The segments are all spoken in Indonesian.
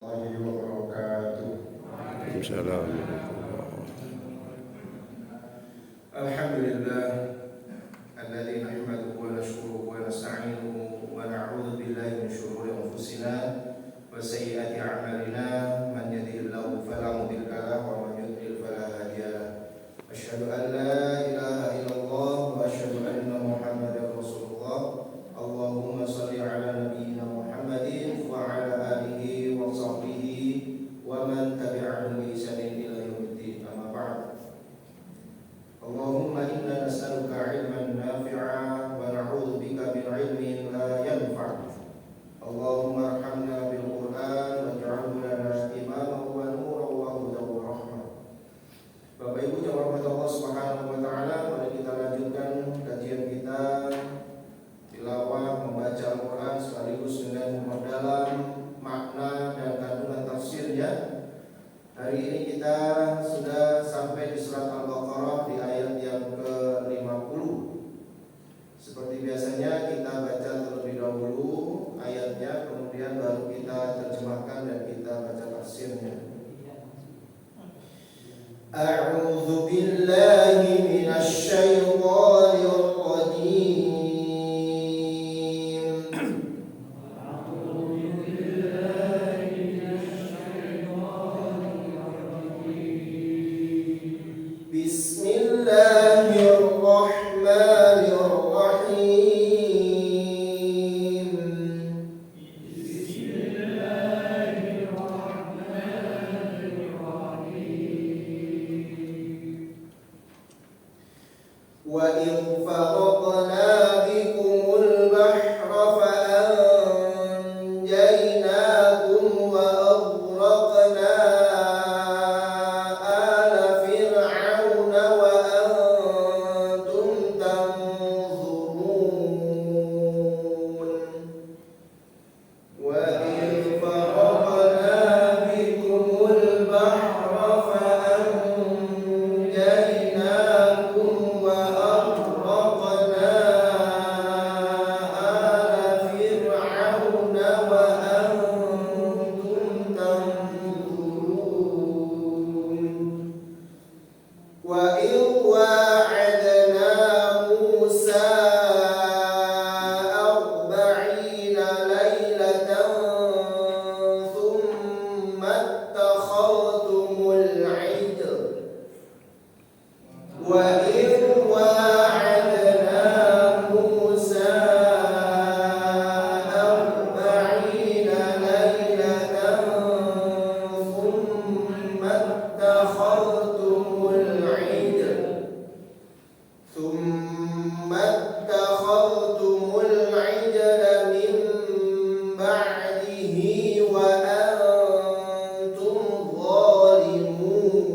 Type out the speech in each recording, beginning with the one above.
Waalaikumsalam. Alhamdulillah alladzi nahmaduhu wa nashkuruhu wa nasta'inuhu wa na'udzu billahi min shururi anfusina wa sayyiati a'malina man yahdihillahu fala mudilla lahu wa man yudlil fala hadiya lahu asyhadu an la ilaha illallah wa asyhadu anna muhammadar rasulullah Allahumma shalli ala nabiyyina Muhammadin wa ala alihi wa sahbihi wa man tabi'ahum bi ihsanin ila yaumiddin amma ba'd. Allahumma inna nas'aluka ilman nafi'a wa na'udzu bika min ilmin la yanfa'. Allahumma arhamna bil Qur'an waj'alhu lana imaman wa nuran wa hudan wa rahmah. Bapak Ibu yang dirahmati Allah Subhanahu wa taala, mari kita lanjutkan kajian kita tilawah membaca Al-Qur'an sekaligus dengan memperdalam makna dan kandungan tafsirnya. Hari ini kita sudah sampai di surat Al-Baqarah di ayat yang ke-50. Seperti biasanya kita baca terlebih dahulu ayatnya, kemudian baru kita terjemahkan dan kita baca tafsirnya. A'udzu billahi minasy syaithanir rajim. وَإِذْ فَرَقْنَا بِكُمُ الْبَحْرَ فَأَنْجَيْنَاكُمْ وَأَغْرَقْنَا آلَ فِرْعَوْنَ وَأَنْتُمْ تَنْظُرُونَ وَإِذْ فَرَقْنَا بِكُمُ الْبَحْرَ فَأَنْجَيْنَاكُمْ وَأَغْرَقْنَا آلَ فِرْعَوْنَ وَأَنْتُمْ تَنْظُرُونَ وَإِذْ وَاعَدْنَا مُوسَى 40 لَيْلَةً ثُمَّ اتَّخَذْتُمُ الْعِجْلَ وَإِذْ وَاعَدْنَا مُوسَى 40 لَيْلَةً ثُمَّ اتَّخَذْتُمُ الْعِجْلَ مِنْ بَعْدِهِ وَأَنْتُمْ ظَالِمُونَ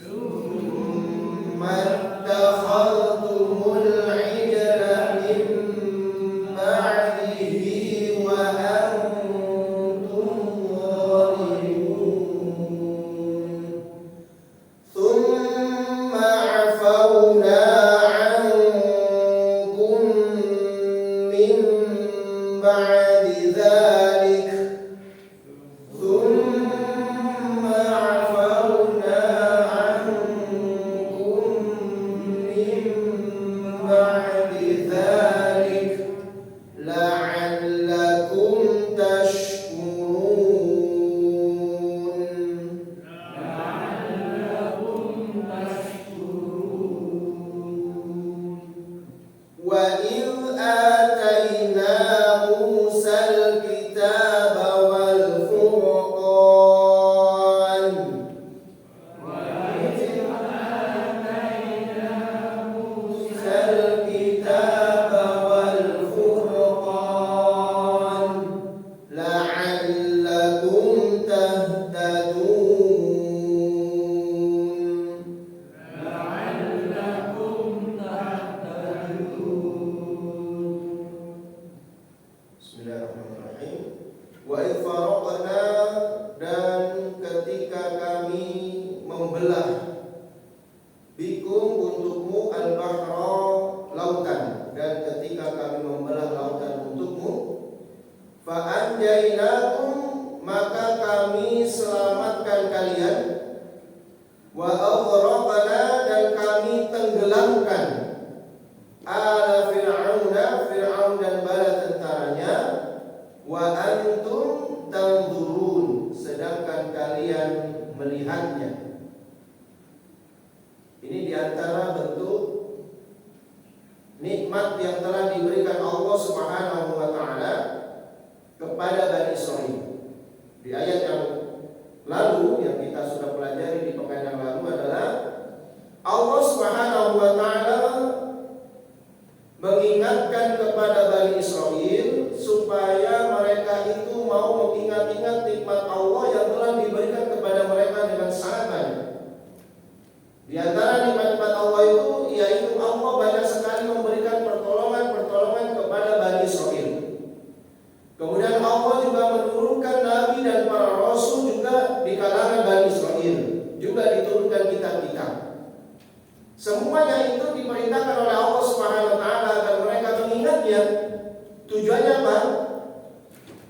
ثُمَّ اتَّخَذْتُمُ الْعِجْلَ مِنْ بَعْدِهِ وَأَنْتُمْ ظَالِمُونَ ثُمَّ عَفَوْنَا عَنْكُمْ مِنْ بَعْدِ ذَلِكَ لَعَلَّكُمْ تَشْكُرُونَ وَإِذْ آتَيْنَا مُوسَى الْكِتَابَ وَالْفُرْقَانَ لَعَلَّكُمْ تَهْتَدُونَ Bismillahirrahmanirrahim. Wa idh faraqna, dan ketika kami membelah bikum untukmu al-bahra, lautan, dan ketika kami membelah lautan untukmu, fa'an anjainakum, maka kami selamatkan kalian, wa aghraqna, dan kami tenggelamkan ala fir'auna, Fir'aun dan bala tentaranya, wa antum tanzurun, sedangkan kalian melihatnya. Ini diantara bentuk nikmat yang telah diberikan Allah Subhanahu wa taala kepada Bani Israil. Di ayat yang lalu yang kita sudah pelajari di pekan yang lalu adalah Allah Subhanahu wa taala mengingatkan kepada Bani Israil supaya mereka itu mau mengingat-ingat nikmat Allah yang telah diberikan kepada mereka dengan sangat banyak. Di antara nikmat-nikmat Allah itu yaitu Allah banyak sekali memberikan pertolongan kepada Bani Israil. Kemudian Allah juga menurunkan nabi dan para rasul juga di kalangan Bani Israil, juga diturunkan kitab-kitab. Semuanya itu diperintahkan oleh Allah Subhanahu wa taala agar mereka mengingatnya. Tujuannya apa?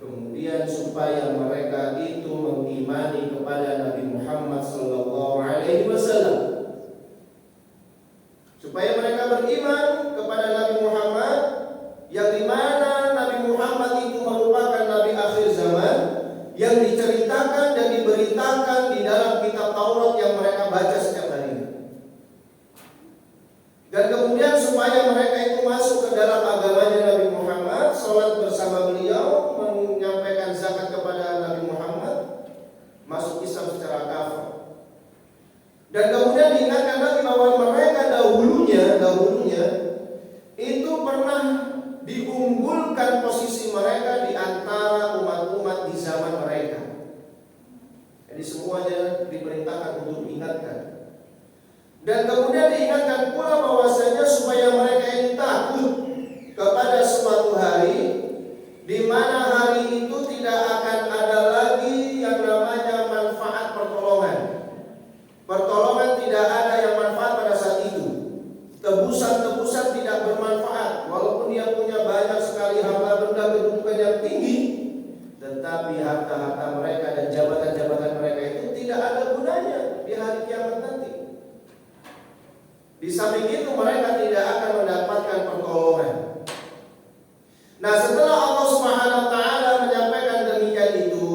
Kemudian supaya mereka itu mengimani kepada Nabi Muhammad sallallahu alaihi wasallam. Supaya mereka beriman kepada Nabi Muhammad, yang dimana Nabi Muhammad itu merupakan Nabi akhir zaman yang diceritakan dan diberitakan di dalam kitab Taurat yang mereka baca setiap hari. Dan kemudian supaya mereka itu masuk ke dalam agamanya Nabi Muhammad, sholat bersama beliau, menyampaikan zakat kepada Nabi Muhammad, masuk Islam secara kafah. Dan kemudian diingatkan lagi bahwa mereka dahulunya itu pernah diunggulkan posisi mereka di antara umat-umat di zaman mereka. Jadi semuanya diperintahkan untuk diingatkan. Dan kemudian diingatkan pula bahwasanya supaya mereka ini takut kepada suatu hari di mana hari itu tidak akan ada lagi yang namanya manfaat pertolongan. Pertolongan tidak ada yang manfaat pada saat itu. Tebusan-tebusan tidak bermanfaat. Walaupun dia punya banyak sekali harta benda, kedudukan yang tinggi, tetapi harta-harta mereka dan jabatan-jabatan mereka itu tidak ada gunanya di hari kiamat nanti. Di samping itu mereka tidak akan mendapatkan pertolongan. Nah, setelah Allah Subhanahu wa taala menyampaikan demikian itu,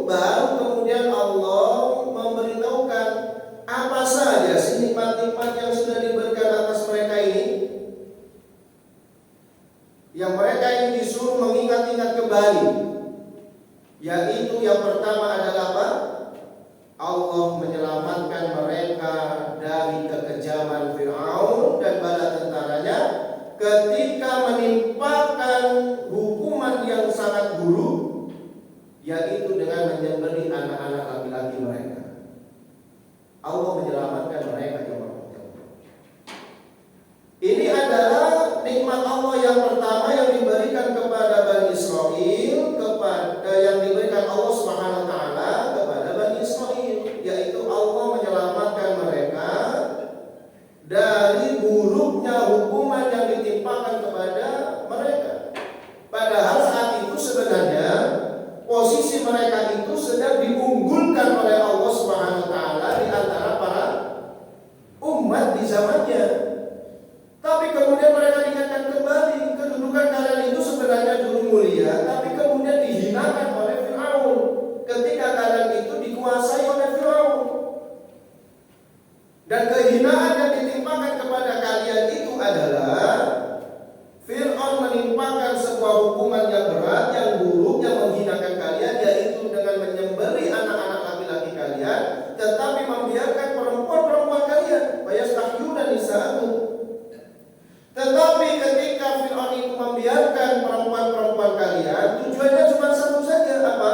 baru kemudian Allah memberitahukan apa saja sih nikmat-nikmat yang sudah diberikan atas mereka ini, yang mereka ini disuruh mengingat-ingat kembali. Yaitu yang pertama adalah apa? Allah menyelamatkan mereka dari kekejaman Fir'aun dan bala tentaranya ketika menimpakan hukuman yang sangat buruk, yaitu dengan menyembelih anak-anak laki-laki mereka. Allah menyelamatkan mereka. Ini adalah nikmat Allah yang pertama yang diberikan kepada Bani Israil, yang diberikan Allah Subhanahu wa taala kepada Bani Israil, yaitu Allah menyelamatkan mereka dari buruknya hukuman yang ditimpakan kepada mereka. Padahal saat itu sebenarnya posisi mereka itu sedang diunggulkan oleh Allah Subhanahu wa taala di antara para umat di zamannya. Tapi kemudian mereka diingatkan kembali, kedudukan kalian itu sebenarnya dulu mulia, tapi kemudian dihinakan oleh Fir'aun ketika kalian itu dikuasai oleh Fir'aun. Dan kehinaan yang ditimpakan kepada kalian itu adalah Fir'aun menimpakan sebuah hukuman yang berat, yang buruk, yang menghinakan kalian, yaitu dengan menyembelih anak-anak laki-laki kalian, tetapi membiarkan perempuan-perempuan kalian, fayastahyuna nisa'akum. Tetapi ketika Fir'aun itu membiarkan perempuan-perempuan kalian, tujuannya cuma satu saja, apa?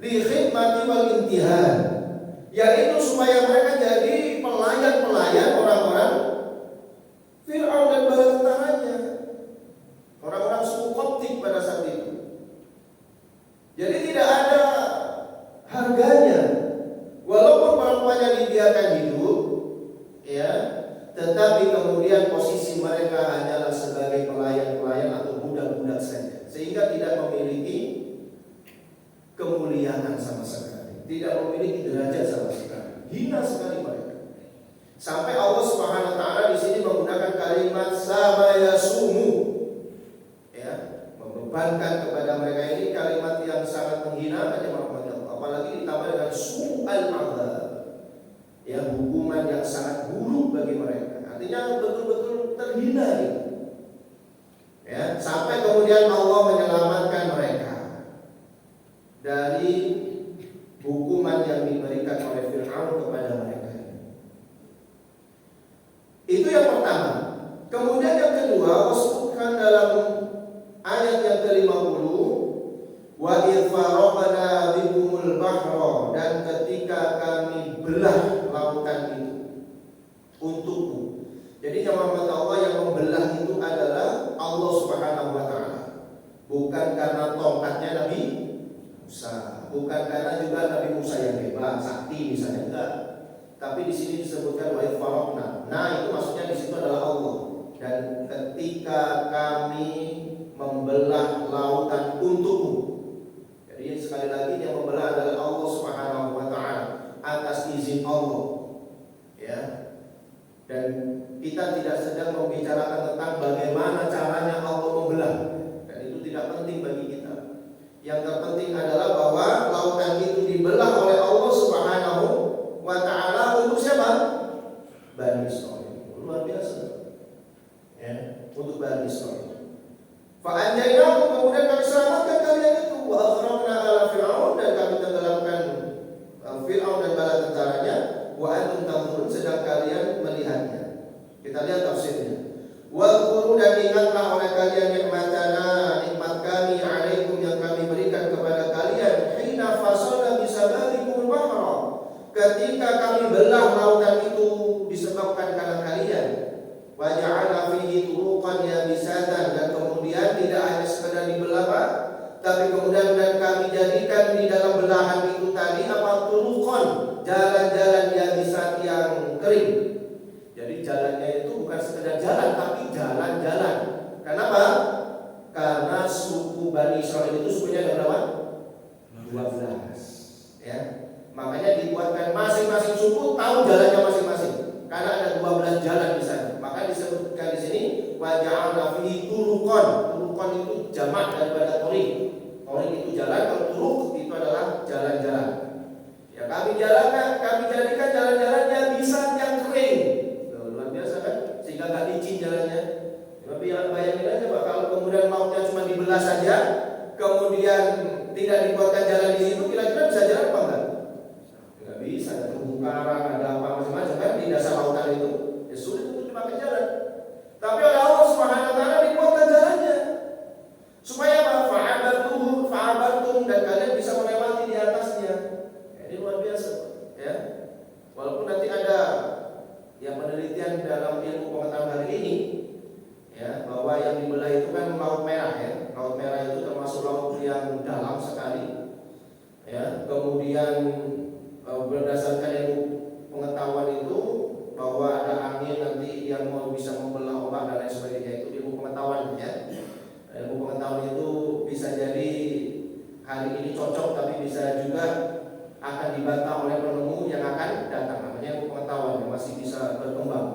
Li khidmati wal intihan, yaitu supaya mereka jadi pelayan-pelayan orang-orang Fir'aun dan bala tentaranya, orang-orang suku Koptik pada saat itu. Jadi tidak ada harganya, walaupun perempuannya dibiarkan hidup, ya, tetapi kemudian posisi mereka hanyalah sebagai pelayan-pelayan atau budak-budak saja, sehingga tidak memiliki kemuliaan sama sekali, tidak memiliki derajat sama sekali. Hina sekali mereka. Sampai Allah Subhanahu wa taala di sini menggunakan kalimat sama yasumu, ya, membebankan kepada mereka ini kalimat yang sangat menghina hanya Allah. Apalagi ditambah dengan su'al azab, ya, hukuman yang sangat buruk bagi mereka. Artinya betul-betul terhina gitu. Ya, sampai kemudian Allah menyelamatkan mereka dari hukuman yang diberikan oleh Fir'aun kepada mereka. Itu yang pertama. Kemudian yang kedua, disebutkan dalam ayat yang ke-50, wa idh faraqna bikumul bahra, dan ketika kami belah lautan itu untukmu. Jadi Muhammad Allah yang membelah itu adalah Allah Subhanahu wa taala. Bukan karena tongkatnya Nabi Musa, bukan karena juga Nabi Musa yang hebat, sakti misalnya, enggak. Tapi di sini disebutkan wa idh faraqna. Nah, itu maksudnya di situ adalah Allah. Dan ketika kami membelah lautan untukmu. Jadi sekali lagi yang membelah adalah Allah Subhanahu wa taala atas izin Allah. Ya. Dan kita tidak sedang membicarakan tentang bagaimana caranya Allah membelah. Dan itu tidak penting bagi kita. Yang terpenting adalah bahwa lautan itu dibelah oleh Allah Subhanahu wa taala untuk siapa? Bani Israil. Luar biasa. Ya, untuk Bani Israil. Fa'anjaynahu, kemudian kami selamatkan kalian itu, wa aghraqna ala Fir'aun, dan kami tenggelamkan Fir'aun dan bala tentaranya, wa antum tanzurun, sedang kalian melihatnya. Kita lihat tafsirnya. Wa qulu, dan ingatlah oleh kalian nikmat kami alaikum yang kami berikan kepada kalian, hina fasalna bisababikum bahra, ketika kami belah lautan itu disebabkan karena kalian. Wa ja'ala fihi turuqan yabisatan, dan kemudian tidak hanya sekedar dibelah, tapi kemudian dan kami jadikan di dalam belahan itu tadi apa? Turuqan, jalan-jalan yabisat yang kering. Jadi jalannya itu bukan sekedar jalan, tapi jalan-jalan. Kenapa? Karena suku Bani Israil itu sukunya ada berapa? 12. Ya. Makanya dibuatkan masing-masing suku tahu jalannya masing-masing. Karena ada 12 jalan di sana. Maka disebutkan di sini wa ja'alna fihi turuqan. Turuqan itu jamak daripada thoriq. Thoriq itu jalan, kalau turuq itu adalah jalan-jalan. Ya, kami jadikan jalan-jalannya bisa yang kering. Luar biasa kan? Sehingga enggak licin jalannya. Tapi bayangin aja Pak, kalau kemudian lautnya cuma dibelah saja, kemudian tidak dibuatkan jalan di situ, kira-kira bisa jalan apa enggak? Enggak bisa, ada terumbu karang, ada apa macam-macam kan di dasar lautan itu. Ya sulit untuk dipakai jalan. Tapi oleh Allah Subhanahu wa taala dibuatkan jalannya. Supaya apa? Fa'abartum, dan kalian bisa melewati di atasnya. Ini luar biasa, ya. Walaupun nanti ada yang penelitian dalam ilmu pengetahuan hari ini, ya, bahwa yang dibelah itu kan laut merah, ya. Laut merah itu termasuk laut yang dalam sekali. Ya, kemudian berdasarkan ilmu pengetahuan itu bahwa ada angin nanti yang mau bisa membelah ombak dan lain sebagainya, itu ilmu pengetahuan, ya. Ilmu pengetahuan itu bisa jadi hari ini cocok, tapi bisa juga akan dibantah oleh penemu yang akan datang. Namanya ilmu pengetahuan yang masih bisa berkembang.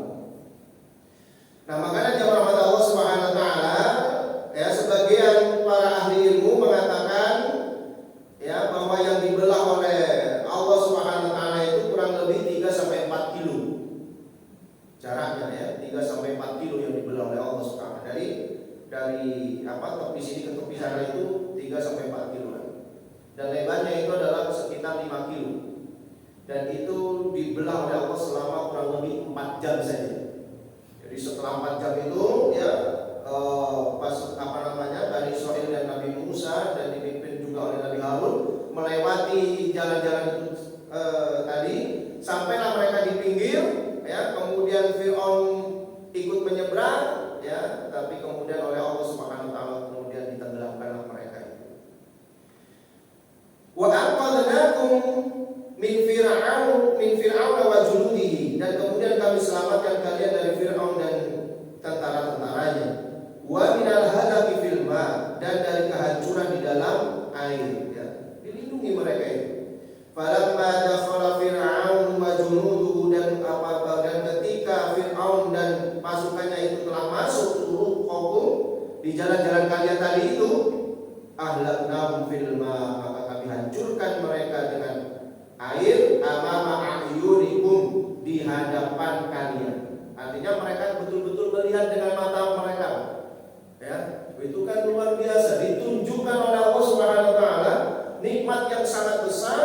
Nah, makanya jemaah rahmat Allah Subhanahu wa taala, ya, sebagian para ahli ilmu mengatakan, ya, bahwa yang dibelah oleh Allah Subhanahu wa taala itu kurang lebih 3 sampai 4 kilo. Jaraknya, ya, 3 sampai 4 kilo yang dibelah oleh Allah Subhanahu wa taala. Dari tepi sini ke tepi sana itu 3 sampai 4 kilo. Dan lebarnya itu adalah sekitar 5 kilo. Dan itu dibelah oleh Allah selama kurang lebih 4 jam saja. Jadi setelah 4 jam itu, ya, Bani Israil dan Nabi Musa, dan dipimpin juga oleh Nabi Harun, melewati jalan-jalan itu tadi, sampailah mereka di pinggir, ya. Kemudian Fir'aun ikut menyeberang, ya, tapi kemudian oleh Allah Subhanahu wa taala kemudian ditenggelamkanlah mereka itu. Wa anqadnakum min Fir'aun wa junudihi, dan kemudian kami selamatkan kalian dari Fir'aun dan tentara-tentaranya. Wa minal halaki fil ma, dan dari kehancuran di dalam air, ya. Dilindungi mereka itu. Falamma dakhala Fir'aun wa junuduhu, dan ketika Fir'aun dan pasukannya itu telah masuk turuqakum di jalan-jalan kalian tadi itu, ahlaknahum fil ma, maka kami hancurkan mereka dengan air amama ayunikum, di hadapan kalian. Artinya mereka betul-betul melihat dengan mata mereka. Ya, itu kan luar biasa, ditunjukkan oleh Allah Subhanahu wa taala nikmat yang sangat besar,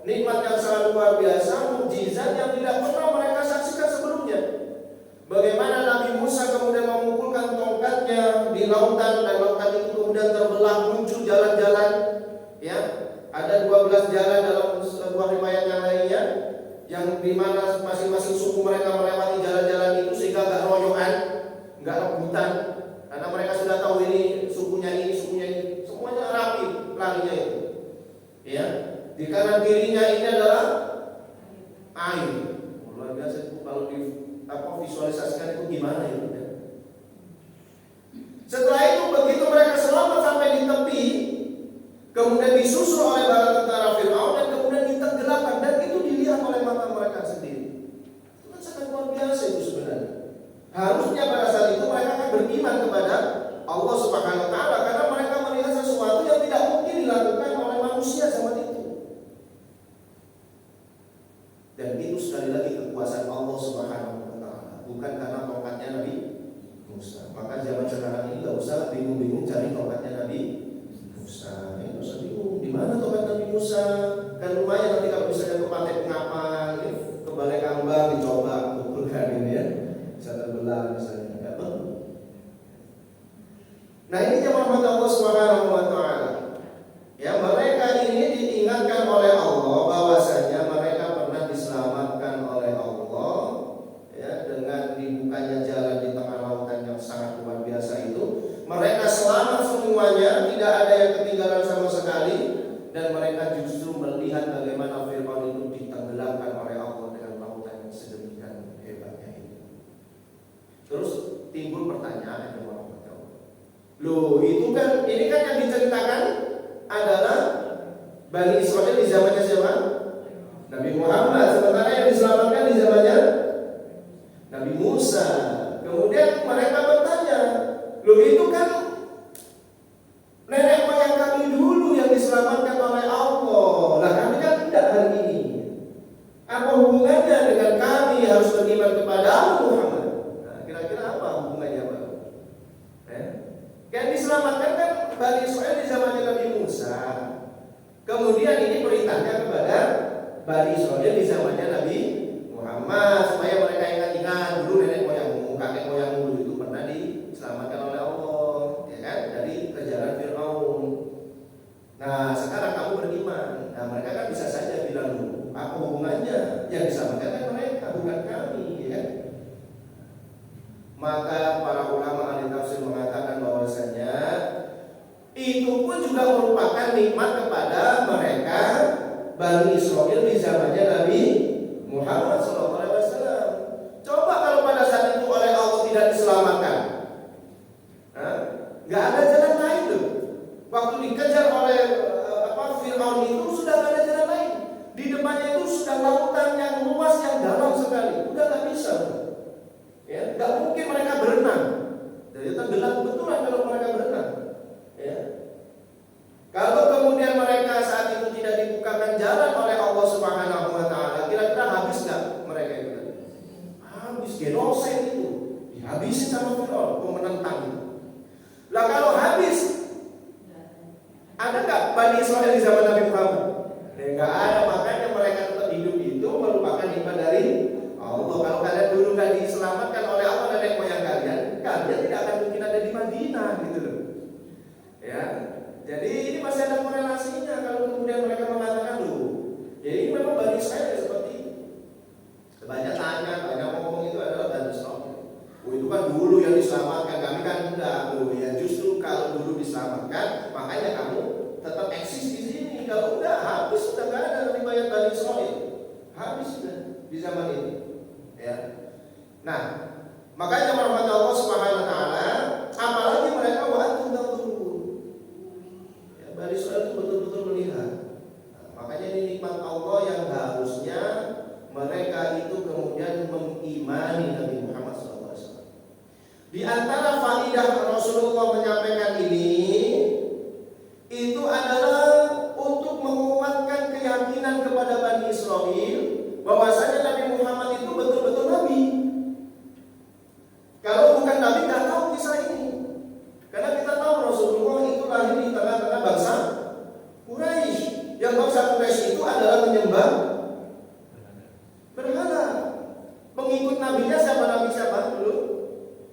nikmat yang sangat luar biasa, mukjizat yang tidak pernah mereka saksikan sebelumnya. Bagaimana Nabi Musa kemudian memukulkan tongkatnya di lautan, dan lautan itu kemudian terbelah, muncul jalan-jalan. Ya, ada 12 jalan dalam sebuah riwayat yang lainnya, yang dimana masing-masing suku mereka melewati jalan-jalan itu sehingga gak royokan, gak rebutan, karena mereka sudah tahu ini sukunya ini, semuanya rapi larinya itu. Ya, di kanan kirinya ini adalah air. Luar biasa itu, kalau visualisasikan itu gimana itu. Ya. Setelah itu begitu mereka selamat sampai di tepi, kemudian disusul oleh bala tentara Fir'aun dan kemudian ditenggelamkan, dan itu dilihat oleh mata mereka sendiri. Itu kan sangat luar biasa itu sebenarnya. Harusnya pada saat itu mereka akan beriman kepada Allah Subhanahu wa taala, karena mereka melihat sesuatu yang tidak mungkin dilakukan oleh manusia zaman itu. Dan itu sekali lagi kekuasaan Allah Subhanahu wa taala, bukan karena tongkatnya Nabi Musa. Maka zaman sekarang ini enggak usah bingung-bingung cari tongkatnya Nabi Musa. Ini usah bingung, di mana tongkat Nabi Musa? Kan lumayan nanti kalau misalnya ke Pantai Pengapan, ke Balai Kambang dicoba pukulkan ini ya. Bisa terbelah misalnya, enggak perlu. Nah, ini yang rahmat Allah Subhanahu wa taala. Ya, mereka ini diingatkan oleh Allah bahwasanya mereka pernah diselamatkan oleh Allah, ya, dengan dibukanya jalan di tengah lautan yang sangat luar biasa itu. Mereka selamat semuanya, tidak ada yang ketinggalan sama sekali, dan mereka justru melihat bagaimana Fir'aun itu ditenggelamkan oleh Allah dengan lautan yang sedemikian hebatnya itu. Terus timbul pertanyaan yang loh, itu kan, ini kan yang diceritakan adalah Bani Israel di zamannya siapa? Nabi Muhammad. Sementara yang diselamatkan di zamannya Nabi Musa. Kemudian mereka bertanya, loh itu kan nenek moyang kami dulu yang diselamatkan oleh Allah. Lah kami kan tidak hari ini. Apa hubungannya dengan kami harus beriman kepada Muhammad? Nah, kira-kira apa hubungannya, Pak? Yang diselamatkan kan Bani Israel di zamannya Nabi Musa. Kemudian ini perintahnya kepada Bani Israel di zamannya Nabi Muhammad, supaya mereka ingat-ingat dulu nenek moyangmu, kakek moyangmu itu pernah diselamatkan oleh Allah, ya kan, dari kejaran Fir'aun. Nah, sekarang kamu beriman. Nah, mereka kan bisa saja bilang dulu, apa hubungannya? Yang diselamatkan kan mereka, bukan kami, ya kan? Maka para ulama ahli tafsir mengatakan bahwasanya itu pun juga merupakan nikmat kepada mereka Bani Israel di zamannya Nabi Muhammad SAW. Coba kalau pada saat itu oleh Allah tidak diselamatkan, nggak ada jalan lain tuh. Waktu dikejar oleh Fir'aun itu sudah nggak ada jalan lain. Di depannya itu sudah lautan yang luas, yang dalam sekali, udah nggak bisa. Ya, nggak mungkin mereka berenang. Jadi tenggelam betulan kalau mereka berenang. Ya. Kalau kemudian mereka saat itu tidak dibukakan jalan oleh Allah Subhanahu wa taala, kira-kira habis nggak mereka itu? Habis, genocide itu. Dihabisin sama Fir'aun, menentang itu. Lah kalau habis, ada nggak Bani Israel di zaman Nabi Muhammad? Nggak ada, makanya mereka tetap hidup itu merupakan nikmat dari Allah. Kalau kalian dulu nggak diselamatkan oleh Allah dan nenek moyang kalian, kalian tidak akan mungkin ada di Madinah, gitu loh. Ya, jadi ini masih ada korelasinya. Kalau kemudian mereka mengatakan loh, jadi memang Bani Israel seperti itu. Banyak tanya, banyak ngomong itu adalah Bani Israel. Oh, itu kan dulu yang diselamatkan, kami kan enggak. Oh ya, justru kalau dulu diselamatkan, makanya kamu tetap eksis di sini. Kalau enggak, habis sudah nggak ada riwayat Bani Israel. Habis sudah di zaman ini. Ya. Nah, makanya rahmat Allah Subhanahu wa taala, apalagi mereka wa antum tanzurun. Ya, Bani Israel itu betul-betul melihat. Nah, Yang bangsa Quraisy itu adalah menyembah berhala. Pengikut nabinya Nabi siapa dulu?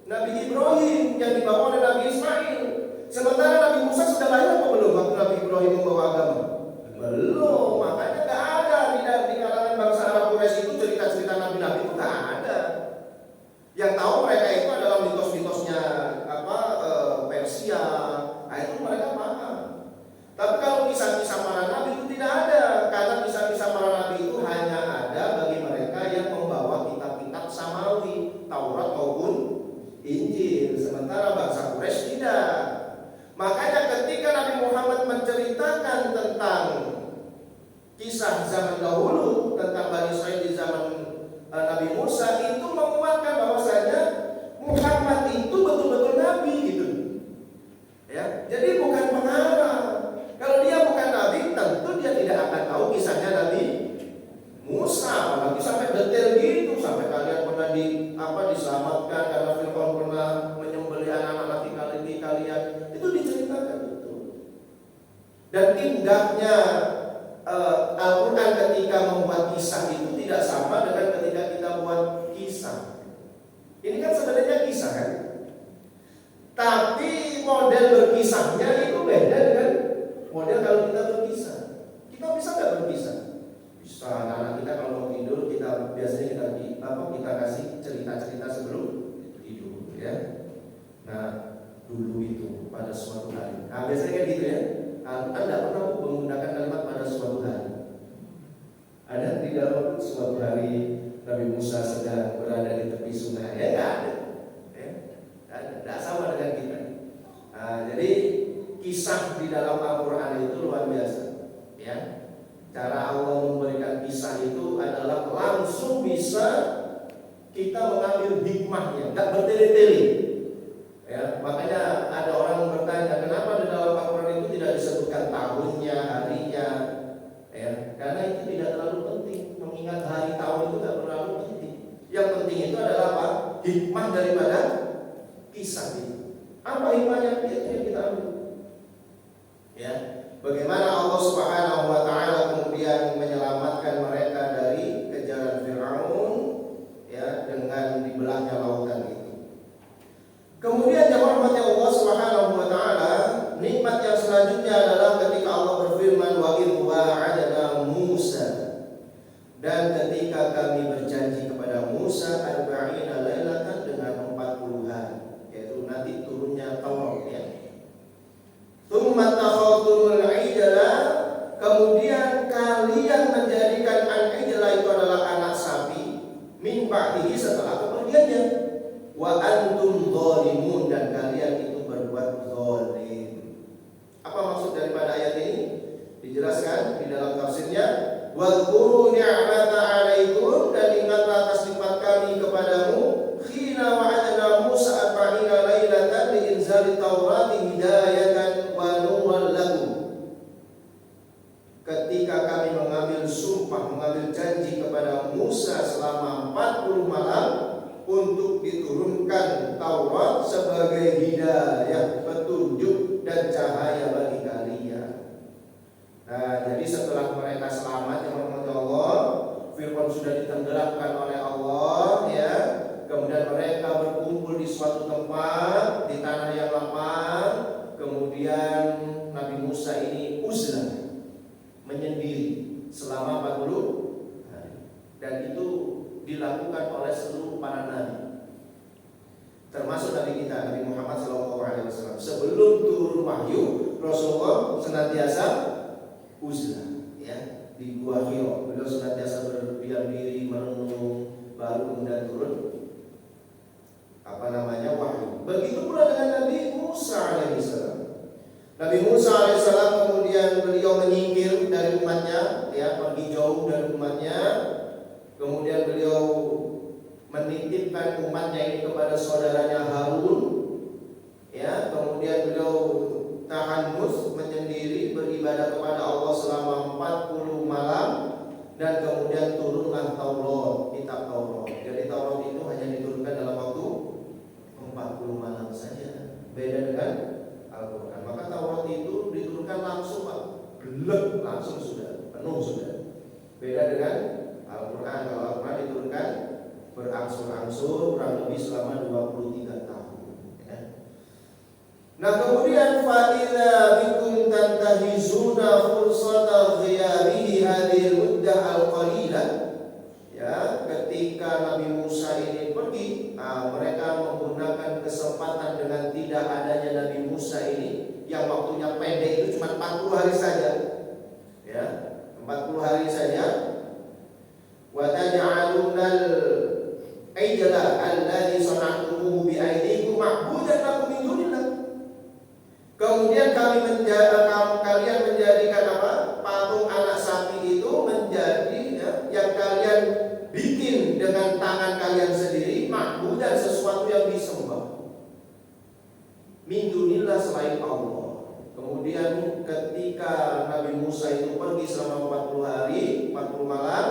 Nabi Ibrahim yang dibawa oleh Nabi Ismail. Sementara Nabi Musa sudah lahir apa belum waktu Nabi Ibrahim membawa agama? Belum. Makanya nggak ada di kalangan bangsa Arab Quraisy itu cerita-cerita nabi-nabi itu nggak ada. Yang tahu mereka itu adalah mitos-mitosnya Persia. Nah itu mereka paham. Tapi kalau kisah-kisah para nabi itu tidak ada, karena kisah-kisah para nabi itu hanya ada bagi mereka yang membawa kitab-kitab samawi, Taurat maupun Injil. Sementara bangsa Quraisy tidak. Makanya ketika Nabi Muhammad menceritakan tentang kisah zaman dahulu tentang Bani Israil di zaman Nabi Musa, itu menguatkan bahwasanya Muhammad itu betul-betul nabi gitu. Ya, jadi bukan pengarang. Kalau dia bukan nabi, tentu dia tidak akan tahu kisahnya Nabi Musa. Apalagi sampai detail gitu, sampai kalian pernah diselamatkan karena Fir'aun pernah menyembelih anak-anak kalian. Itu diceritakan betul. Dan indahnya Al-Quran ketika membuat kisah itu tidak sama dengan ketika kita buat kisah. Ini kan sebenarnya kisah kan, tapi model berkisahnya itu beda dengan model kalau kita berkisah. Kita bisa nggak berkisah? Bisa. Anak-anak kita kalau mau tidur, kita biasanya kita kasih cerita-cerita sebelum tidur, ya. Nah, dulu itu pada suatu hari. Nah, biasanya kayak gitu ya. Anda pernah menggunakan kalimat pada suatu hari? Ada di dalam suatu hari Nabi Musa sedang berada di tepi sungai? Ya nggak ada. Ya, nggak sama dengan kita. Nah, jadi kisah di dalam Al-Quran itu luar biasa. Ya, cara Allah memberikan kisah itu adalah langsung bisa kita mengambil hikmahnya, nggak bertele-tele. Ya, makanya ada orang bertanya, kenapa di dalam Al-Quran itu tidak disebutkan tahunnya, harinya? Ya, karena itu tidak terlalu penting. Mengingat hari tahun itu tidak terlalu penting. Yang penting itu adalah apa? Hikmah daripada kisah itu. Apa hikmahnya? Itu yang kita ambil. Ya, bagaimana Allah Subhanahu Wa Taala kemudian menyelamatkan mereka dari kejaran Fir'aun, ya, dengan dibelahnya lautan itu. Kemudian rahmatnya Allah Subhanahu Wa Taala, nikmat yang selanjutnya adalah ketika Allah berfirman, wa idh wa'adna Musa, dan ketika kami berjanji kepada Musa arba'ina lailatan, dengan 40 hari, yaitu nanti turunnya Taurat, ya. Tsumma takhadtumul ijla, kemudian kalian menjadikan al-ijla itu adalah anak sapi, min ba'dihi, setelah kepergiannya. Wa antum zalimun, dan kalian itu berbuat zalim. Apa maksud daripada ayat ini? Dijelaskan di dalam tafsirnya, wadhkuru ni'mata 'alaikum, dan ingatlah atas nikmat kami kepadamu, khina wa'adna Musa arba'ina lailatan li inzali Taurati hidayatan wa nuran lakum. Ketika kami mengambil sumpah, mengambil janji kepada Musa selama 40 malam untuk diturunkan Taurat sebagai hidayah, petunjuk dan cahaya bagi kalian. Nah, jadi setelah mereka selamat, yang rahmat Allah, Fir'aun sudah ditenggelamkan oleh Allah, ya. Kemudian mereka berkumpul di suatu tempat di tanah yang lapang. Kemudian Nabi Musa ini uzlah, menyendiri selama 40 hari. Dan itu dilakukan oleh seluruh para nabi, termasuk Nabi kita, Nabi Muhammad SAW. Sebelum turun wahyu, Rasulullah senantiasa uzlah, ya, di Gua Hira. Beliau senantiasa berdiam diri, merenung, baru kemudian turun wahyu. Begitu pula dengan Nabi Musa alaihissalam. Nabi Musa alaihissalam kemudian beliau menyingkir dari umatnya, ya, pergi jauh dari umatnya. Kemudian beliau menitipkan umatnya ini kepada saudaranya Harun, ya. Kemudian beliau tahanus, menyendiri, beribadah kepada Allah selama 40 malam. Dan kemudian turunlah Taurat, kitab Taurat. Jadi Taurat itu hanya diturunkan dalam waktu 40 malam saja. Beda dengan Al-Quran. Maka Taurat itu diturunkan langsung, Pak. gelap langsung sudah penuh sudah. Beda dengan Al-Quran. Kalau Al-Quran diturunkan berangsur-angsur kurang lebih selama 23 tahun. Ya. Nah kemudian fa'idza bikum tantahizuna fursata ghiyabihi hadhil muddah al-qalilah. Ya, ketika Nabi Musa ini pergi, mereka menggunakan kesempatan dengan tidak adanya Nabi Musa ini yang waktunya pendek itu cuma 40 hari saja. Ya, 40 hari saja. Wa taj'alunal ijla alladhi sana'tumuhu bi aydikum ma'budan lakum min dunillah. Kemudian kalian menjadikan apa? Patung anak sapi itu menjadi yang kalian bikin dengan tangan kalian sendiri, ma'budan sesuatu yang disembah. Min dunillah selain Allah. Kemudian ketika Nabi Musa itu pergi selama 40 hari, 40 malam,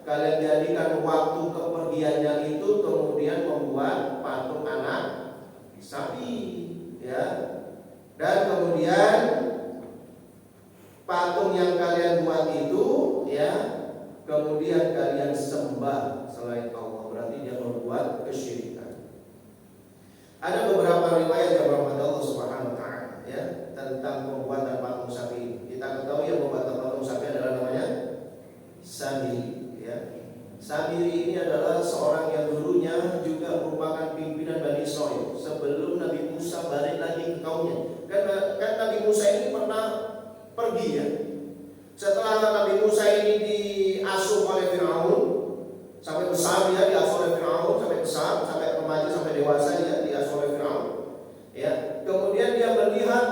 kalian jadikan waktu kepergiannya itu kemudian membuat patung anak sapi, ya. Dan kemudian patung yang kalian buat itu, ya, kemudian kalian sembah selain Allah. Berarti dia membuat kesyirikan. Ada beberapa riwayat yang berkata Allah Subhanahu wa taala, ya, tentang pembuatan patung sapi. Kita ketahui yang membuat patung sapi adalah namanya Samiri, ya. Samiri ini adalah seorang yang dulunya juga merupakan pimpinan Bani Israil sebelum Nabi Musa balik lagi ke kaumnya. Kan Nabi Musa ini pernah pergi, ya. Setelah Nabi Musa ini diasuh oleh Fir'aun sampai besar, dia diasuh oleh Fir'aun sampai besar, sampai remaja, sampai dewasa dia diasuh oleh Fir'aun. Ya, kemudian dia melihat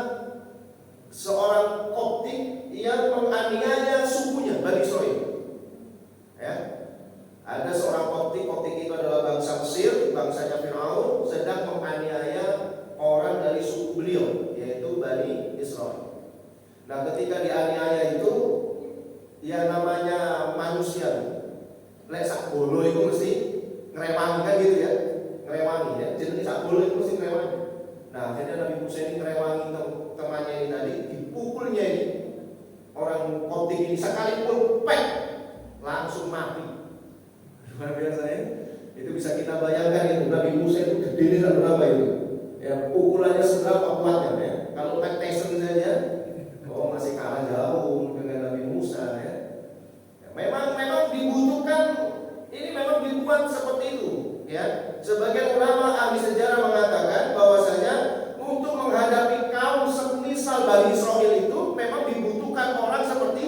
seorang Koptik yang menganiaya sukunya Bani Israil. Ya, ada seorang Koptik itu adalah bangsa Mesir, bangsanya Fir'aun, sedang menganiaya orang dari suku beliau, yaitu Bani Israil. Nah, ketika dianiaya itu, ya namanya manusia, lek sak bolo itu mesti ngerewangi kan gitu ya, ngerewangi ya. Jadi sak bolo itu mesti ngerewangi. Nah, akhirnya Nabi Musa ini ngerewangi temannya ini tadi, dipukulnya ini orang Koptik ini sekalipun pek langsung mati. Luar biasa ya. Itu bisa kita bayangkan itu Nabi Musa itu gede berapa itu? Ya, pukulannya seberapa kuatnya ya. Kalau Mike Tyson saja, oh masih kalah jauh dengan Nabi Musa ya. Memang dibutuhkan, ini memang dibuat seperti itu ya. Sebagian ulama ahli sejarah mengatakan bahwasanya untuk menghadapi kaum semisal Bani Israil itu memang dibutuhkan orang seperti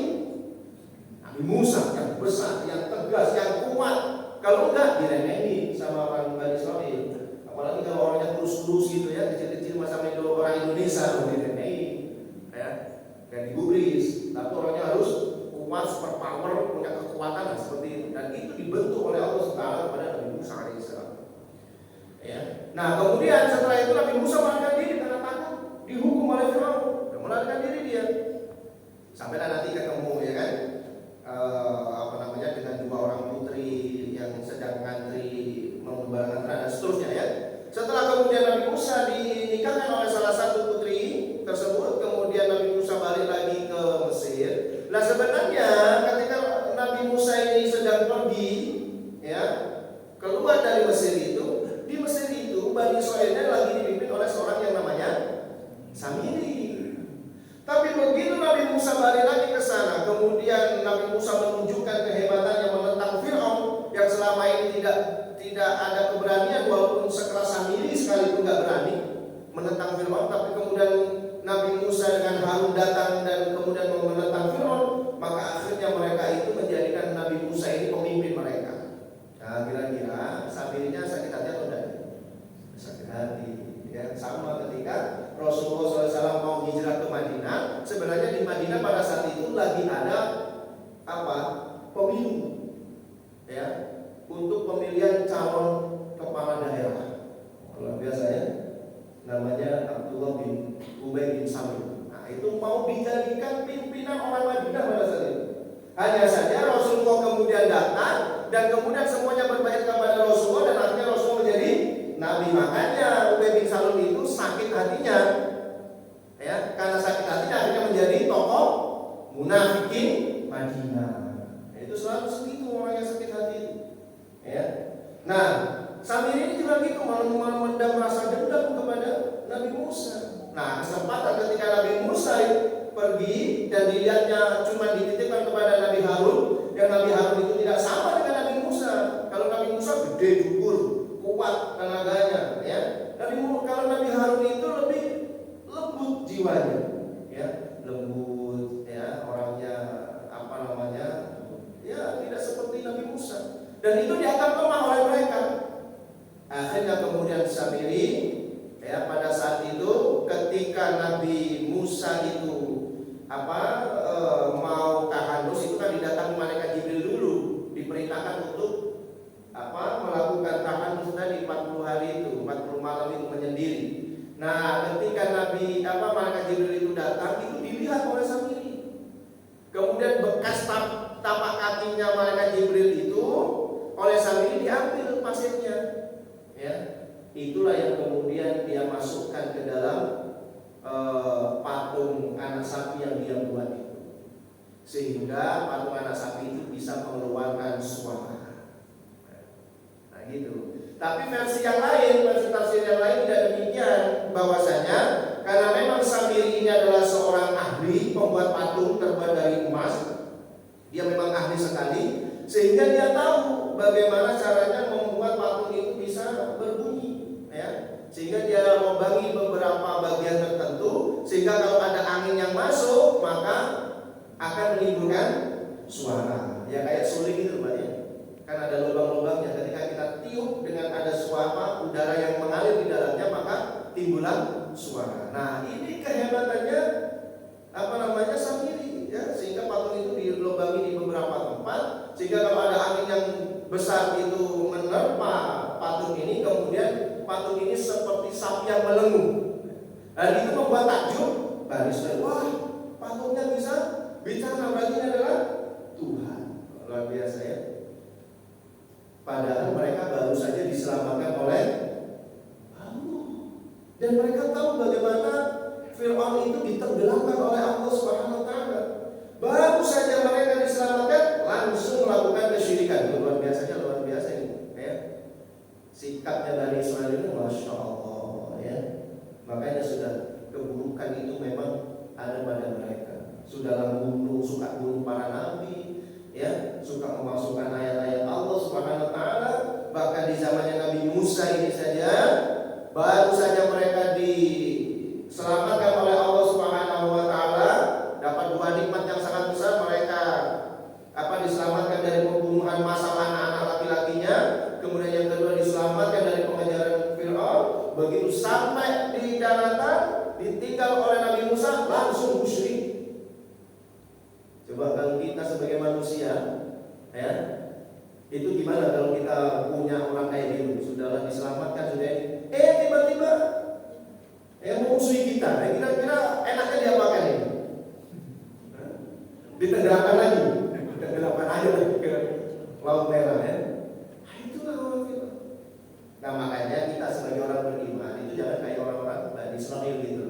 Nabi Musa yang besar, yang tegas, yang kuat. Kalau enggak diremehin sama orang Bani Israil. Apalagi kalau orangnya kurus-kurus gitu ya, kecil-kecil macam itu orang Indonesia diremehin ya. Dan digubris, tapi orangnya harus kuat, super power, punya kekuatan seperti itu. Dan itu dibentuk oleh Allah Subhanahu kepada Nabi Musa alaihissalam. Ya. Nah, kemudian setelah itu Nabi Musa melarikan diri karena takut dihukum oleh Firaun. Dan melarikan diri dia. Sampailah nanti ketemu ya kan, dengan dua orang putri yang sedang ngantri mengembalakan ternak dan seterusnya ya. Setelah kemudian Nabi Musa dinikahkan oleh salah satu putri tersebut, kemudian Nabi Musa balik lagi ke Mesir. Nah sebenarnya ketika Nabi Musa ini sedang pergi ya keluar dari Mesir itu, di Mesir itu Bani Israilnya lagi dipimpin oleh seorang yang namanya Samiri. Tapi begitu Nabi Musa balik lagi ke sana, kemudian Nabi Musa menunjukkan kehebatannya menentang Fir'aun yang selama ini tidak ada keberanian, walaupun sekeras Samiri sekalipun nggak berani menentang Fir'aun. Tapi kemudian Nabi Musa dengan Harun datang dan kemudian menentang Fir'aun, maka akhirnya mereka itu menjadikan Nabi Musa ini pemimpin mereka. Nah kira-kira Samirinya sakit hati atau tidak? Sakit hati. Ya, sama ketika Rasulullah SAW mau hijrah ke Madinah, sebenarnya di Madinah pada saat itu lagi ada pemilu, ya, untuk pemilihan calon kepala daerah. Luar biasa ya, namanya Abdullah bin Ubay bin Salul. Nah itu mau dijadikan pimpinan orang Madinah pada saat itu. Hanya saja Rasulullah kemudian datang dan kemudian semuanya berbaikat kepada Rasulullah dan akhirnya Rasulullah menjadi Nabi. Makanya Ubay bin Salul itu sakit hatinya, ya, karena sakit hatinya akhirnya menjadi tokoh munafikin Madinah. Itu selalu segitu orang yang sakit hati itu. Ya. Nah, Samiri ini juga gitu, memendam rasa dendam kepada Nabi Musa. Nah, kesempatan ketika Nabi Musa pergi dan dilihatnya cuma dititipkan kepada Nabi Harun, yang Nabi Harun itu tidak sama dengan Nabi Musa. Kalau Nabi Musa gede, dukur, kuat tenaganya, ya. Kalau Nabi Harun itu lebih lembut jiwanya, ya, lembut, ya, orangnya apa namanya, ya, tidak seperti Nabi Musa. Dan itu dianggap lemah oleh mereka. Akhirnya kemudian Samiri, ya, pada saat itu ketika Nabi Musa itu mau tahanus, itu kan didatangi malaikat Jibril dulu, diperintahkan untuk melakukan tahanus tadi 40 hari itu, 40 malam itu menyendiri. Nah, ketika malaikat Jibril itu datang, itu dilihat oleh Samiri. Kemudian bekas tapak kakinya malaikat Jibril itu oleh Samiri diambil pasirnya. Ya, itulah yang kemudian dia masukkan ke dalam patung anak sapi yang dia buat itu, sehingga patung anak sapi itu bisa mengeluarkan suara. Nah, gitu. Tapi versi yang lain, versi tafsir yang lain tidak demikian, bahwasanya karena memang Samiri ini adalah seorang ahli pembuat patung terbuat dari emas, dia memang ahli sekali, sehingga dia tahu bagaimana caranya membuat patung itu bisa berbunyi, ya. Sehingga dia lubangi beberapa bagian tertentu, sehingga kalau ada angin yang masuk maka akan menimbulkan suara. Ya, kayak suling itu, Pak, ya. Kan ada lubang-lubangnya. Ketika kita tiup dengan ada suara udara yang mengalir di dalamnya, maka timbullah suara. Nah, ini kehebatannya Samiri, ya, sehingga patung itu dilubangi di beberapa tempat, sehingga kalau ada angin yang besar itu menerpa patung ini, kemudian patung ini seperti sapi yang melenguh. Dan itu membuat takjub Bani Israil. Wah, patungnya bisa bicara, berarti ini adalah Tuhan. Luar biasa, ya. Padahal mereka baru saja diselamatkan oleh Allah. Dan mereka tahu bagaimana Fir'aun itu ditenggelamkan oleh Allah Subhanahu wa taala. Baru saja mereka diselamatkan, langsung melakukan kesyirikan. Luar biasa ini, ya. Sikapnya Bani Israil ini Masya Allah, ya. Makanya sudah keburukan itu memang ada pada mereka. Sudah membunuh, suka bunuh para nabi, ya, suka memasukkan ayat-ayat Allah Subhanahu wa taala. Bahkan di zamannya Nabi Musa ini saja, baru saja mereka diselamatkan oleh Allah Subhanahu wa taala, dapat dua nikmat yang sangat besar. Mereka diselamatkan dari pembunuhan massal anak-anak laki-lakinya, kemudian yang kedua diselamatkan dari pengejaran Fir'aun. Begitu sampai di daratan, ditinggal oleh Nabi Musa, langsung musyrik. Coba kalau kita sebagai manusia, ya, itu gimana kalau kita punya orang kayak gitu? Sudahlah diselamatkan, sudah, tiba-tiba memusuhi kita. Kira-kira enaknya diapakan ini? Ditenggelamkan lagi, tenggelamkan aja lagi ke laut merah, ya. Itulah orang kita. Nah, makanya kita sebagai orang beriman itu jangan kayak orang-orang Bani Israil gitu.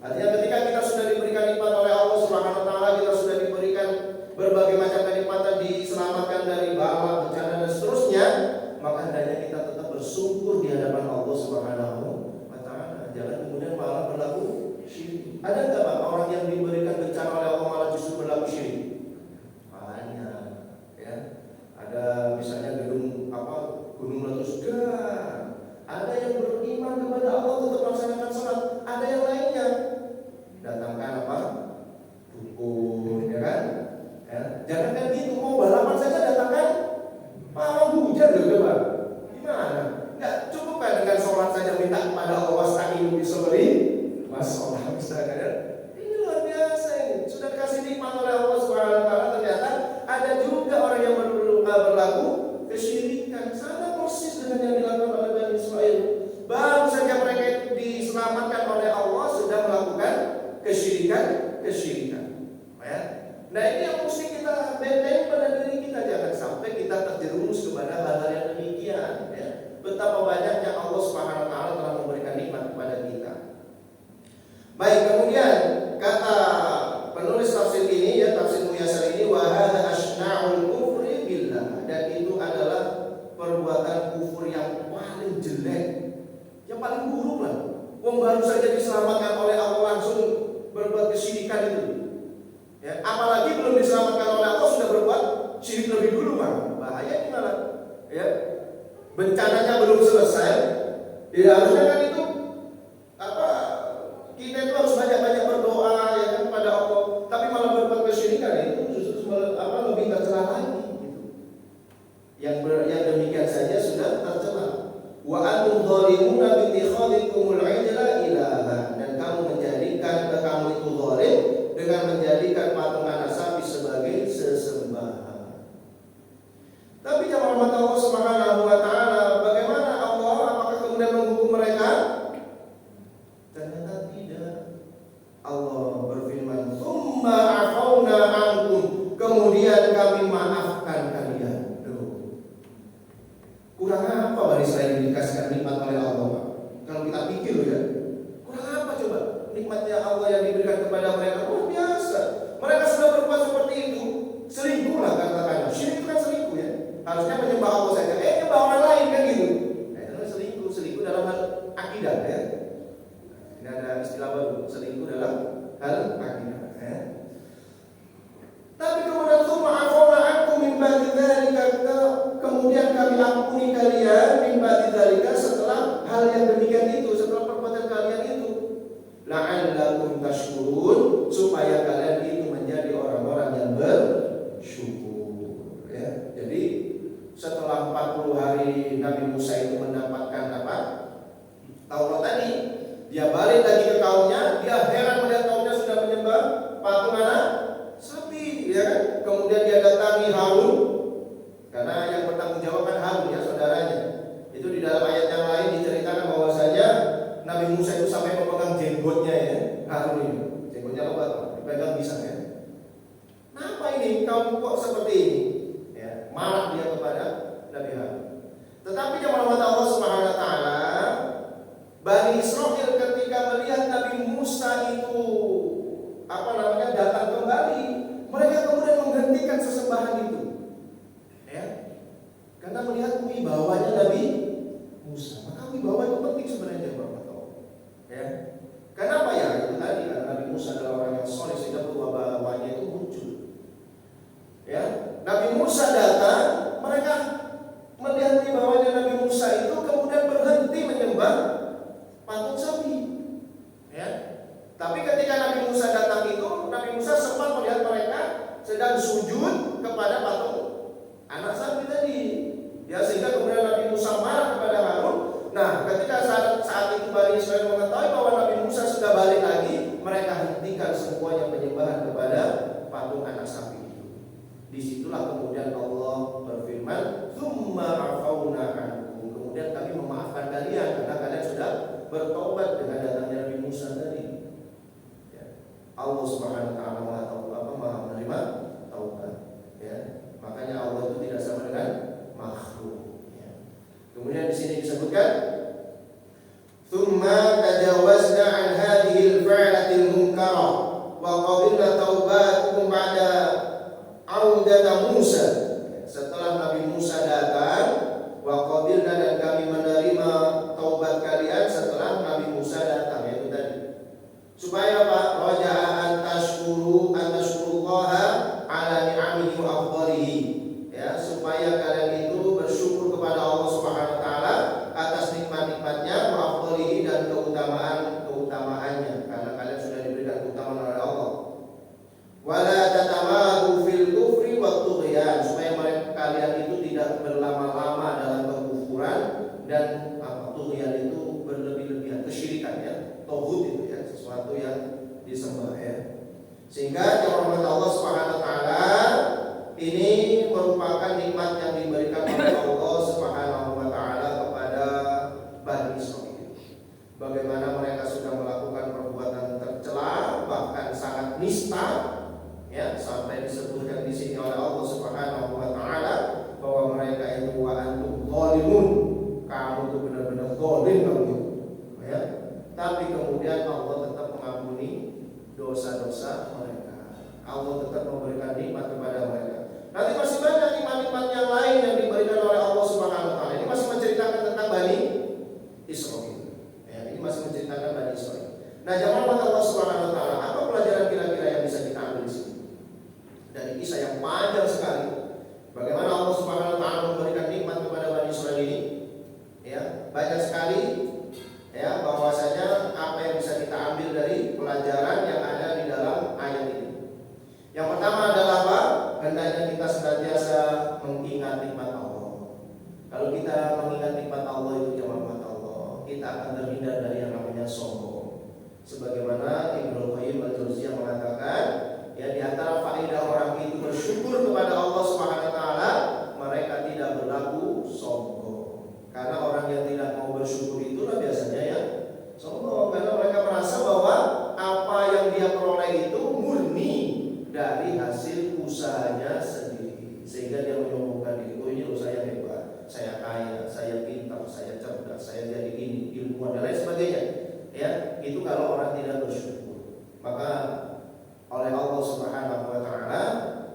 Artinya ketika kita sudah diberikan nikmat oleh Allah Subhanahu wa taala, kita sudah diberikan berbagai macam kenikmatan, diselamatkan dari bala, bencana dan seterusnya, maka hendaknya kita tetap bersyukur di hadapan Allah Subhanahu wa taala. Jangan kemudian malah berlaku syirik. Ada enggak, Pak, orang yang diberikan bencana oleh Allah malah justru berlaku syirik? Banyak, ya. Ada misalnya gunung meletus, ada yang beriman kepada Allah tetap melaksanakan sholat, ada yang lainnya datangkan dukun, ya kan? Ya, jangan kan gitu, mau balapan saja datangkan hujan loh, coba. Gimana? Enggak cukup kan dengan sholat saja minta kepada Allah wasta'inu bis-sabri was-shalah, misalnya, ya? Ini luar biasa ini. Sudah dikasih nikmat oleh Allah Subhanahu wa taala, ternyata ada juga orang yang berlaku kesyirikan. Sama persis dengan yang dilakukan oleh Bani Israil. Baru saja mereka itu diselamatkan oleh Allah, sudah melakukan kesyirikan. Ya. Nah, ini yang mesti kita maintain pada diri kita, jangan sampai kita terjerumus kepada hal-hal yang demikian, ya. Betapa banyaknya Allah Subhanahu wa taala telah memberikan nikmat kepada kita. Baik, kemudian kata penulis tafsir ini, ya, tafsir buruk lah. Wong baru saja diselamatkan oleh Allah langsung berbuat kesyirikan itu. Ya, apalagi belum diselamatkan oleh Allah sudah berbuat syirik lebih dulu, Bang. Bahaya gimana? Ya. Bencananya belum selesai. Ya harusnya kan itu kita itu harus banyak-banyak berdoa ya kan kepada Allah, tapi malah berbuat kesyirikan itu justru lebih tercela lagi gitu. Yang demikian saja sudah tercela. Wa antum zalimuna bi ittikhadikumul ijla ilaha, dan kamu menjadikan kamu itu zalim dengan menjadikan patung anak sapi sebagai sesembahan. Tapi jamaah rahmat Allah Subhanahu wa taala, bagaimana Allah, apakah kemudian menghukum mereka? Ternyata tidak. Allah berfirman, "Tsumma afauna ankum," kemudian kami maafkan kalian. Kurang apa Bani Israil dikasihkan nikmat oleh Allah, Pak? Kalau kita pikir ya, kurang apa coba nikmatnya Allah yang diberikan kepada mereka? Luar biasa. Mereka sudah berbuat seperti itu, selingkuh lah katakanlah. Syirik itu kan selingkuh ya. Harusnya menyembah Allah saja, nyembah orang lain kan gitu. Nah, itu selingkuh dalam hal akidah ya. Ini ada istilah baru, selingkuh dalam hal akidah. Ya. Tapi kemudian tsumma afauna ankum min ba'di dzalika, kemudian kami ampuni kalian min ba'di dzalika, setelah hal yang demikian itu, setelah perbuatan kalian itu, la'allakum tashkurun, supaya kalian itu menjadi orang-orang yang bersyukur ya. Jadi setelah 40 hari Nabi Musa itu mendapatkan apa? Taurat tadi, dia balik lagi ke kaumnya, dia heran melihat kaumnya sudah menyembah patung anak sapi, ya kan? Kemudian dia datangi Harun, karena yang bertanggung jawab kan Harun ya, saudaranya. Itu di dalam ayat yang lain diceritakan bahwasanya Nabi Musa itu sampai memegang jenggotnya ya, Harun ini. Jenggotnya lebat, dipegang bisa ya. Kenapa ini kamu kok seperti ini? Ya, marah dia kepada Nabi Harun. Tetapi jemaah Allah Subhanahu wa taala, Bani Israil ketika melihat Nabi Musa itu datang kembali, mereka kemudian menghentikan sesembahan itu. Ya. Karena melihat wibawanya Nabi Musa. Maka wibawa itu penting sebenarnya Bapak tahu. Ya. Kenapa ya? Itu tadi karena Nabi Musa adalah orang yang soleh sehingga wibawanya itu muncul. Ya. Nabi Musa datang, mereka melihat wibawanya Nabi Musa itu kemudian berhenti menyembah patung sapi. Ya. Tapi ketika Nabi Musa datang itu, Nabi Musa sempat melihat mereka sedang sujud kepada patung anak sapi tadi. Ya, sehingga kemudian Nabi Musa marah kepada Harun. Nah, ketika saat itu Bani Israil mengetahui bahwa Nabi Musa sudah balik lagi, mereka hentikan semuanya penyembahan kepada patung anak sapi itu. Disitulah kemudian Allah berfirman, "Tsumma afauna ankum." Kemudian kami memaafkan kalian karena kalian sudah bertobat dengan datangnya Nabi Musa tadi. Allah Subhanahu wa taala Maha menerima taubat. Ya. Makanya Allah itu tidak sama dengan makhluk. Ya. Kemudian di sini disebutkan, "Tsumma tajawazna an hadhihi al-fa'lati al-munkarah wa qabilna taubatukum ba'da 'audata Musa." Setelah Nabi Musa datang, wa qabilna, dan kami menerima taubat kalian setelah Nabi Musa datang, yaitu tadi. Supaya apa? Raja'an tashkurullaha ala ni'amihi wa afdalihi. Ya, supaya kalian itu bersyukur kepada Allah Subhanahu wa taala atas nikmat-nikmatnya, wa afdalihi, dan keutamaannya, karena kalian sudah diberikan keutamaan oleh Allah. Wala tatamadu fil kufri wa tughyan, supaya kalian itu tidak berlama-lama dalam kekufuran dan tughyan itu berlebih-lebihan, kesyirikan ya, tauhid itu ya, sesuatu yang disembah ya. Sehingga rahmat Allah Subhanahu wa taala ini merupakan nikmat yang diberikan oleh Allah Subhanahu wa taala kepada Bani Israil. Bagaimana mereka sudah melakukan perbuatan tercela, bahkan sangat nista ya, sampai disebutkan di sini oleh Allah Subhanahu wa taala bahwa mereka itu wa antum zalimun, kamu itu benar-benar zalim kamu ya. Tapi kemudian Allah tetap mengampuni dosa-dosa mereka. Allah tetap memberikan nikmat kepada mereka. Nanti masih banyak nikmat-nikmat yang lain yang diberikan oleh Allah Subhanahu wa taala. Ini masih menceritakan tentang Bani Israil. Ya, ini kisah yang panjang sekali. Bagaimana Allah Subhanahu wa taala memberikan nikmat kepada Bani Israil ini. Ya, banyak sekali ya bahwasanya apa yang bisa kita ambil dari pelajaran yang ada di dalam ayat ini. Yang pertama adalah apa? Hendaknya kita senantiasa mengingat nikmat Allah. Kalau kita mengingat nikmat Allah itu jamaah Allah, kita akan terhindar dari yang namanya sombong. Sebagaimana Ibnu Qayyim al-Jauziyah mengatakan, ya di antara faedah orang itu bersyukur kepada Allah Subhanahu wa taala, mereka tidak berlaku sombong. Karena orang yang tidak mau bersyukur itulah biasanya ya sombong, karena mereka merasa bahwa apa yang dia peroleh itu murni dari hasil usahanya sendiri, sehingga dia menyombongkan diri. Oh ini loh saya hebat, saya kaya, saya pintar, saya cerdas, saya jadi ini, ilmuwan dan lain sebagainya. Ya, itu kalau orang tidak bersyukur. Maka oleh Allah Subhanahu wa taala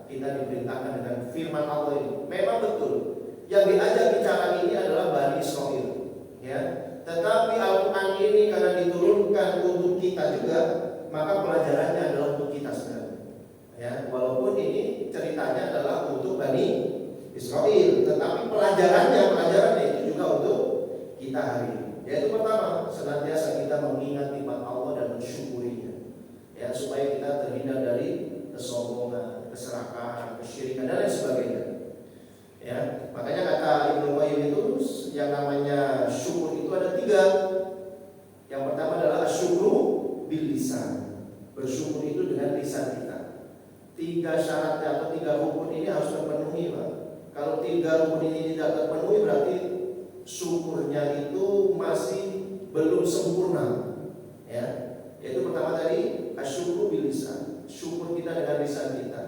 kita diperintahkan dengan firman Allah ini. Memang betul yang diajak bicara ini adalah Bani Israil, ya. Tetapi Al-Quran ini karena diturunkan untuk kita juga, maka pelajarannya adalah untuk kita sebenarnya. Ya, walaupun ini ceritanya adalah untuk Bani Israil, tetapi pelajarannya itu juga untuk kita hari ini. Yaitu pertama, senantiasa kita mengingat nikmat Allah dan mensyukurinya. Ya, supaya kita terhindar dari kesombongan, keserakahan, kesyirikan dan lain sebagainya. Ya, makanya kata Ibnu Qayyim itu yang namanya syukur itu ada 3. Yang pertama adalah asyukru bil lisan. Bersyukur itu dengan lisan kita. 3 syaratnya atau 3 rukun ini harus terpenuhi, Pak. Kalau 3 rukun ini tidak terpenuhi berarti syukurnya itu masih belum sempurna. Ya, yaitu pertama tadi asyukru bil lisan. Syukur kita dengan lisan kita.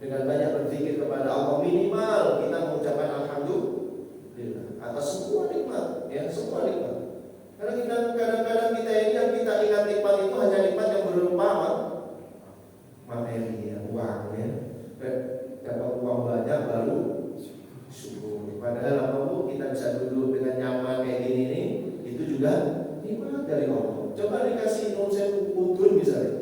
Dengan banyak berpikir kepada Allah, minimal kita mengucapkan alhamdulillah atas semua nikmat, ya semua nikmat. Karena kita kadang-kadang kita ini yang kita ingat nikmat itu hanya nikmat yang berupa apa? Materi, ya, uang, ya. Dapat uang banyak baru syukur. Padahal apa bu kita bisa duduk dengan nyaman kayak gini nih, itu juga nikmat dari Allah. Coba dikasih nonsen udun misalnya.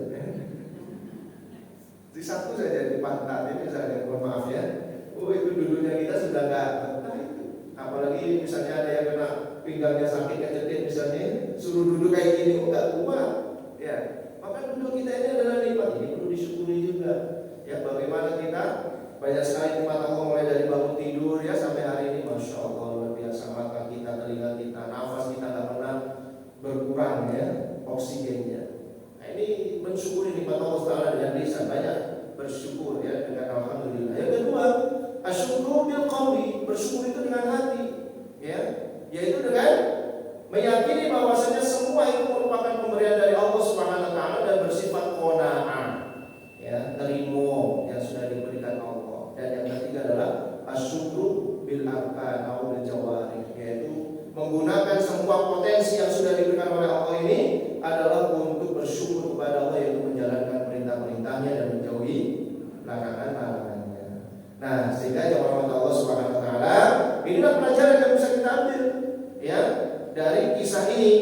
Di satu saja di pantat misalnya, mohon maaf ya. Oh itu dulunya kita sudah nggak betah itu. Apalagi misalnya ada yang kena pinggangnya sakit kecetit misalnya, suruh duduk kayak gini, nggak kuat. Ya, maka duduk kita ini adalah nikmat, ini perlu disyukuri juga. Ya, bagaimana kita banyak sekali nikmat Allah mulai dari bangun tidur ya sampai hari ini, masya Allah luar biasa. Mata kita, telinga kita, nafas kita nggak pernah berkurang ya oksigennya. Ini mensyukuri nikmat Allah Taala dengan lisan, banyak bersyukur ya dengan alhamdulillah. Yang kedua, asyukru bil qalbi, bersyukur itu dengan hati, ya, yaitu dengan meyakini bahwasanya semua itu merupakan pemberian dari Allah Subhanahu wa taala dan bersifat qanaah, ya, terima yang sudah diberikan Allah. Dan yang ketiga adalah asyukru bil arkan atau bil jawarih, yaitu menggunakan semua potensi yang sudah diberikan oleh Allah ini adalah untuk bersyukur kepada Allah, yaitu menjalankan perintah-perintahnya dan menjauhi larangan-larangannya. Nah, sehingga jamaah Allah Subhanahu wa taala, inilah pelajaran yang bisa kita ambil ya dari kisah ini.